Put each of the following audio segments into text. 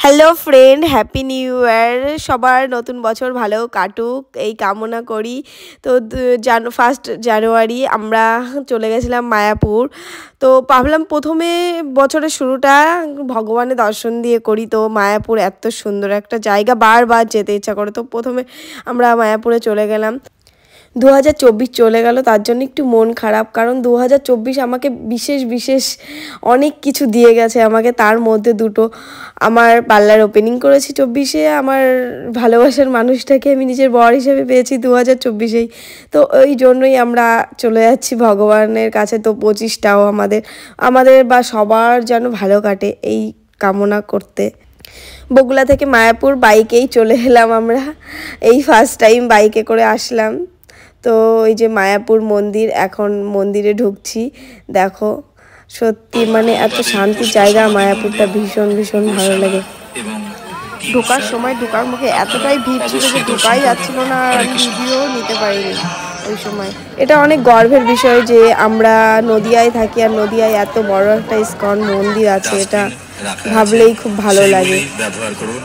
Hello friend, happy new year. সবার নতুন বছর ভালো কাটুক এই কামনা করি। তো 1 জানুয়ারি আমরা চলে গেছিলাম মায়াপুর। তো ভাবলাম প্রথমে বছরের শুরুটা ভগবানের দর্শন দিয়ে করি। তো মায়াপুর এত সুন্দর একটা জায়গা, বারবার যেতে ইচ্ছা করে। তো প্রথমে আমরা মায়াপুরে চলে গেলাম। 2024 চলে গেল, তার জন্য একটু মন খারাপ, কারণ 2024 আমাকে বিশেষ অনেক কিছু দিয়ে গেছে আমাকে। তার মধ্যে দুটো আমার পার্লার ওপেনিং করেছি 24-এ, আমার ভালোবাসার মানুষটাকে আমি নিজের বর হিসেবে পেয়েছি 2024-এই। তো ওই জন্যই আমরা চলে যাচ্ছি ভগবানের কাছে। তো 25টাও আমাদের বা সবার যেন ভালো কাটে এই কামনা করতে। বগুড়া থেকে মায়াপুর বাইকেই চলে এলাম আমরা, এই ফার্স্ট টাইম বাইকে করে আসলাম। তো এই যে মায়াপুর মন্দির, এখন মন্দিরে ঢুকছি। দেখো সত্যি মানে এত শান্তির জায়গা মায়াপুরটা, ভীষণ ভালো লাগে। ঢোকার সময় ঢোকার মুখে এতটাই ভিড় ছিল যে ঢোকাই যাচ্ছিল না, আর আমি ভিডিও নিতে পারিনি ওই সময়। এটা অনেক গর্বের বিষয় যে আমরা নদিয়ায় থাকি, আর নদিয়ায় এত বড় একটা ইসকন মন্দির আছে, এটা ভাবলেই খুব ভালো লাগে। ব্যবহার করুন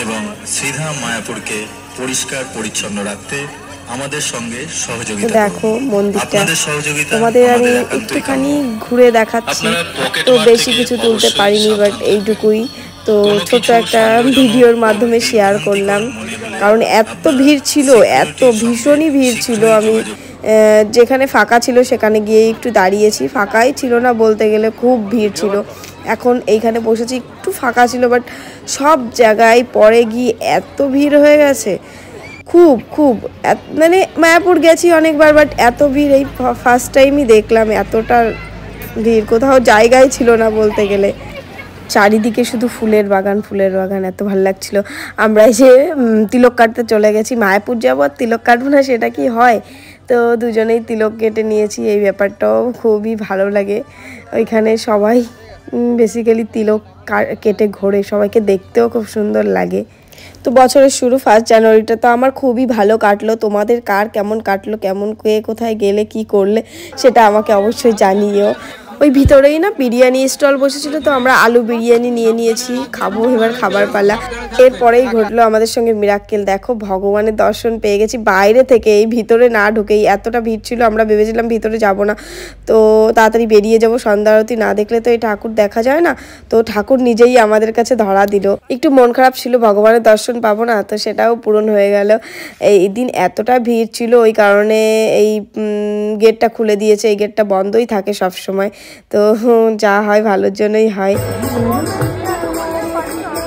এবং শ্রীধাম মায়াপুরকে পরিষ্কার পরিচ্ছন্ন রাখতে আমাদের সঙ্গে সহযোগিতা করুন। দেখো মন্দিরটা তোমাদের আমি একটুখানি ঘুরে দেখাচ্ছি। তো বেশি কিছু তুলতে পারিনি, বাট এইটুকুই। তো ছোট একটা ভিডিওর মাধ্যমে শেয়ার করলাম, কারণ এত ভিড় ছিল, এত ভীষণই ভিড় ছিল। আমি যেখানে ফাঁকা ছিল সেখানে গিয়ে একটু দাঁড়িয়েছি, ফাঁকাই ছিল না বলতে গেলে, খুব ভিড় ছিল। এখন এইখানে বসেছি, একটু ফাঁকা ছিল, বাট সব জায়গায় পরে গিয়ে এত ভিড় হয়ে গেছে, খুব মানে মায়াপুর গেছি অনেকবার, বাট এত ভিড় এই ফার্স্ট টাইমই দেখলাম। এতটা ভিড় কোথাও জায়গায় ছিল না বলতে গেলে। চারিদিকে শুধু ফুলের বাগান, এত ভালো লাগছিল। আমরা এই যে তিলক কাটতে চলে গেছি। মায়াপুর যাবো আর তিলক কাটবো না, সেটা কি হয়? তো দুজনেই তিলক কেটে নিয়েছি। এই ব্যাপারটাও খুবই ভালো লাগে। ওইখানে সবাই বেসিক্যালি তিলক কেটে ঘোরে, সবাইকে দেখতেও খুব সুন্দর লাগে। তো বছরের শুরু 1 জানুয়ারিটা তো আমার খুবই ভালো কাটলো। তোমাদের কার কেমন কাটলো, কে কোথায় গেলে কি করলে সেটা আমাকে অবশ্যই জানিও। ওই ভিতরেই না বিরিয়ানি স্টল বসেছিল, তো আমরা আলু বিরিয়ানি নিয়ে নিয়েছি, খাবো এবার খাবার পালা। এরপরেই ঘটলো আমাদের সঙ্গে মিরাক্কেল। দেখো ভগবানের দর্শন পেয়ে গেছি বাইরে থেকে, এই ভিতরে না ঢুকেই। এতটা ভিড় ছিল, আমরা ভেবেছিলাম ভিতরে যাব না, তো তাড়াতাড়ি বেরিয়ে যাব। সন্ধ্যা আরতি না দেখলে তো এই ঠাকুর দেখা যায় না। তো ঠাকুর নিজেই আমাদের কাছে ধরা দিল। একটু মন খারাপ ছিল ভগবানের দর্শন পাবো না, তো সেটাও পূরণ হয়ে গেল। এই দিন এতটা ভিড় ছিল, ওই কারণে এই গেটটা খুলে দিয়েছে। এই গেটটা বন্ধই থাকে সব সময়, তো যা হয় ভালোর জন্যই হয়।